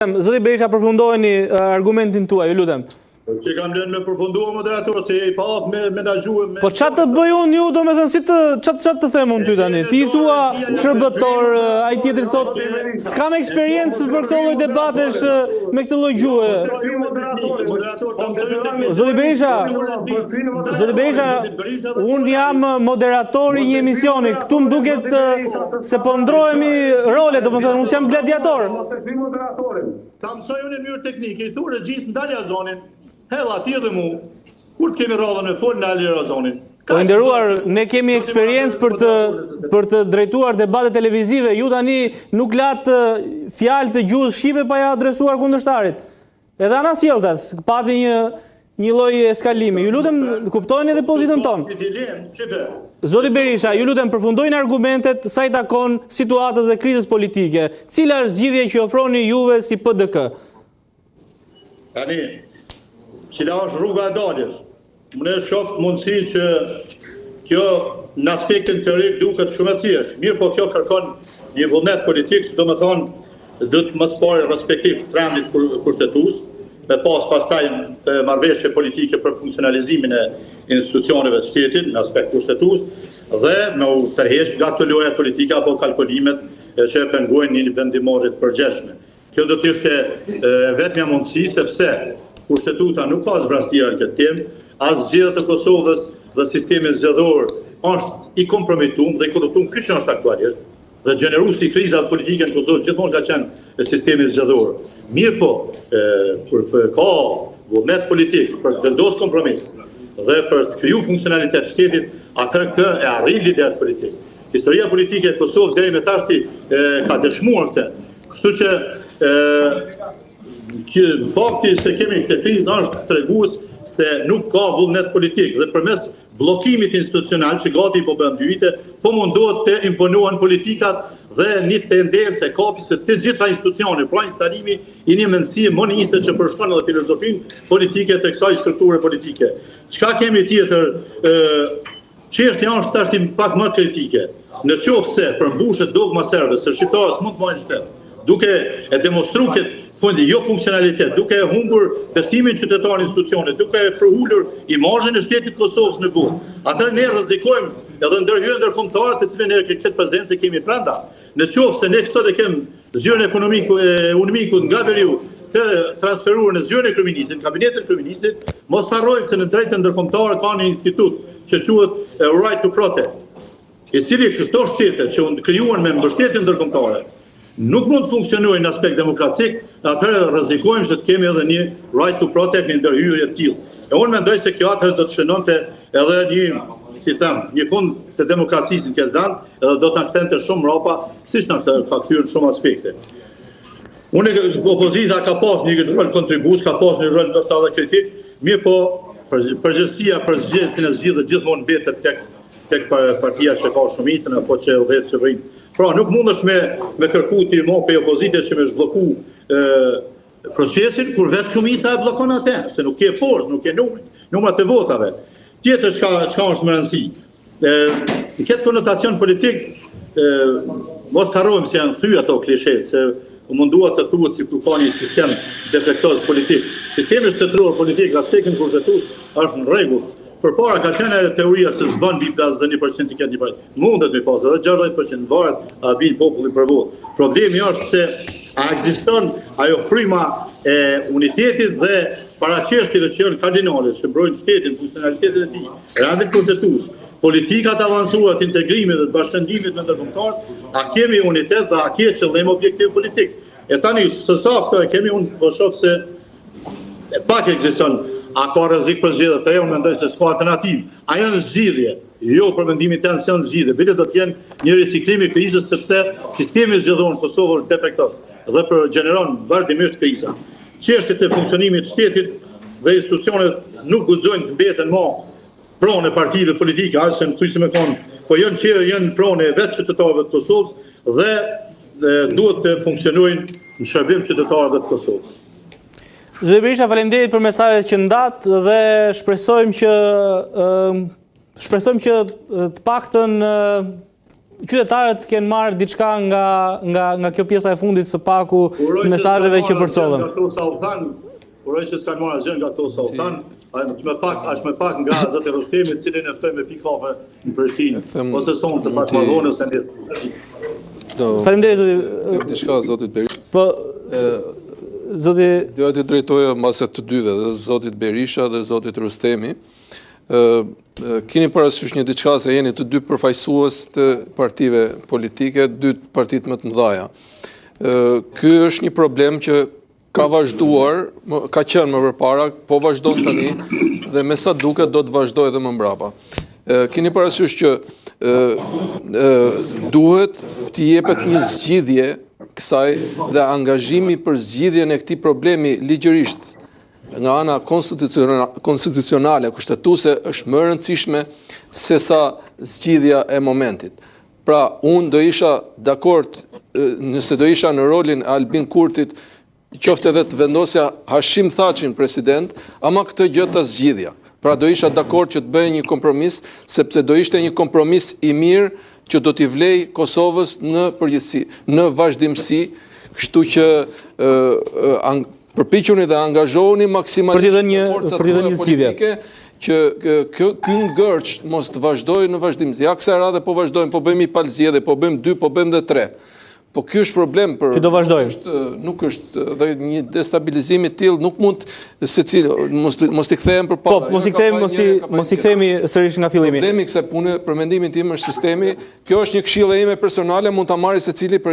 Zoti Berisha, përfundojeni argumentin tuaj, ju lutem. Që kam lënë me përfundua moderator, se i pa me menaxhuar. Po çfarë të bëj unë ju, domethënë si çfarë të them unë ty tani? Ti thua shërbëtor, ai tjetri thot s'kam eksperiencë për këtë lloj debatesh me këtë lloj gjuhë. Zoti Berisha, unë jam moderatori i një emisioni. Këtu më duket se po ndrohemi role, domethënë unë jam gladiator. Ta mësoj unë mënyrë teknike, i thu regjist ndalja zonin. Hella ti dhe mu, kur të kemi radhën me folë në alira zonin. Po nderuar, ne kemi eksperiencë për të drejtuar debate televizive. Ju tani nuk latë fjalë të gjuhës shqipe pa ja adresuar kundërshtarit. Edhe ana sjelltas, pati një lloj eskalimi. Ju lutem kuptojeni edhe pozitën tonë. Zoti Berisha, ju lutem përfundojnë argumentet sa i takon situatës dhe krizës politike. Cila është zgjidhja që ofroni juve si PDK? Tani, cila është rruga e daljes. Unë shoh mundësi që kjo në aspektin teorik duket shumë e thjeshtë. Mirë, po kjo kërkon një vullnet politik, domethënë do të mos pari respektiv trendit kushtetues, me pastaj marrëveshje politike për funksionalizimin e institucioneve të shtetit në aspekt kushtetues dhe me u tërheq nga këto loja politike apo kalkulimet që pengojnë një vendimorje të përgjithshme. Kjo do të ishte vetmja mundësi sepse kushtetuta nuk ka zbrastira në këtë temë, as zgjedhjet e Kosovës dhe sistemi zgjedhor është i kompromituar dhe i korruptuar, ky që është aktualisht, dhe gjeneruesi i krizave politike në Kosovë gjithmonë ka qenë sistemi zgjedhor. Mirë po, kur ka vullnet politik për të vendosur kompromis dhe për të krijuar funksionalitet shtetit, atëherë këtë e arrin lider politik. Historia politike e Kosovës deri më tash ka dëshmuar këtë. Kështu që fakti se kemi këtë krizë është tregues se nuk ka vullnet politik dhe përmes bllokimit institucional që gati po bën 2 vite, po mundohet të imponohen politikat dhe një tendencë e kapjes së të gjitha institucioneve, pra instalimi i një mendësie moniste që përshkon edhe filozofinë politike të kësaj strukture politike. Çka kemi tjetër? Çështja është tash pak më kritike. Në qoftë se përmbushet dogma serbe se shqiptarët s'mund të marrin shtet, duke e demonstruar këtë fundi jo funksionalitet, duke e humbur besimin qytetar në institucione, duke e përulur imazhin e shtetit Kosovës në botë. Atëherë ne rrezikojmë edhe ndërhyrje ndërkombëtare të cilën ne këtë prezencë kemi brenda. Në qoftë se ne sot e kemi zyrën ekonomikut nga veriu të transferuar në zyrën e kryeministit, kabinetin e kryeministit, mos harrojmë se në drejtën ndërkombëtare ka një institut që quhet Right to Protect, i cili këto shtete që krijuan me mbështetje ndërkombëtare nuk mund të funksionojnë në aspekt demokratik, atëherë rrezikojmë se të kemi edhe një right to protect në ndërhyrje të tillë. E unë mendoj se kjo atëherë do të shënonte edhe një fund të demokracisë në këtë vend, edhe do ta kthente shumë mbrapa, siç na ka kthyer në shumë aspekte. Opozita ka pas një rol kontribues, ka pas një rol ndoshta edhe kritik, mirë po përgjegjësia për zgjedhjen e zgjidhjet gjithmonë mbetet tek partia që ka shumicën apo që udhëhet qeverinë. Pra, nuk mundesh me kërku ti mo pe opozitës që me zhblloku procesin, kur vetë shumica e bllokon atë, se nuk ke forcë, nuk ke numrat e votave. Tjetër çka është më rëndësi. Në këtë konotacion politik, mos harrojmë se janë thyer ato klishe, se u mundua të thuhet si kur ka një sistem defektoz politik. Sistemi shtetëror politik, aspektin kushtetues është në rregull. Përpara ka qenë teoria se s'bën biplas dhe 1% i ketë një parti. Mundet me pas edhe 60% varet a bin populli për votë. Problemi është se a ekziston ajo fryma e unitetit dhe paraqeshtjeve që janë kardinale, që mbrojnë shtetin, funksionalitetin e tij, rendin kushtetues, politikat avancuara të integrimit dhe të bashkëndimit me ndërkombëtar, a kemi unitet dhe a ke qëllim objektiv politik. E tani së sa këto e kemi, unë po shoh se pak ekziston. A ka rrezik për zgjedhjet e reja, unë mendoj se s'ka alternativë. A janë zgjidhje? Jo, për mendimin tim janë zgjidhje. Bile do të jenë një riciklim i krizës sepse sistemi zgjedhor në Kosovë është defektoz dhe gjeneron vazhdimisht kriza. Çështjet e funksionimit të shtetit dhe institucionet nuk guxojnë të mbeten më pronë e partive politike, as në kryqëzim e kon, po janë pronë vetë qytetarëve të Kosovës dhe duhet të funksionojnë në shërbim qytetarëve të Kosovës. Zoti Berisha, faleminderit për mesazhet që ndat dhe shpresojmë që të paktën qytetarët kanë marrë diçka nga kjo pjesa e fundit së paku të mesazheve që përcollën. Uroj që s'kan marrë asgjë nga ato sa u thanë, aq më pak nga zoti Rustemi, i cili ne ftoi me pikave në Prishtinë, ose son të pakmarrëdhënës në nesër. Faleminderit zoti. Diçka zotit Berisha. Po zoti doja të drejtoja mbase të dyve, dhe zotit Berisha dhe zotit Rustemi. Keni parasysh një diçka se jeni të dy përfaqësues të partive politike, dy partitë më të mëdha. Ky është një problem që ka vazhduar, ka qenë më përpara, po vazhdon tani dhe me sa duket do të vazhdojë edhe më mbrapa. Keni parasysh që duhet të jepet një zgjidhje kësaj dhe angazhimi për zgjidhjen e këtij problemi ligjërisht nga ana konstitucionale, kushtetuese është më e rëndësishme se sa zgjidhja e momentit. Pra, unë do isha dakord nëse do isha në rolin e Albin Kurtit, qoftë edhe të vendosja Hashim Thacin president, ama këtë gjë ta zgjidhja. Pra do isha dakord që të bëjë një kompromis, sepse do ishte një kompromis i mirë që do t'i vlej Kosovës në përgjithësi, në vazhdimsi, kështu që përpiquni dhe angazhohuni maksimalisht në forcat politike që ky ngërç mos të vazhdojë në vazhdimsi. Ja kësaj radhe po vazhdojmë, po bëjmë i palëzjedhje, po bëjmë 2, po bëjmë dhe 3. Po ky është problem për që do vazhdojmë. Nuk është dhe një destabilizim i tillë nuk mund secili mos i kthehen përpara. Po, mos i kthehemi sërish nga fillimi. Problemi kësaj pune për mendimin tim është sistemi. Kjo është një këshillë ime personale, mund ta marrë secili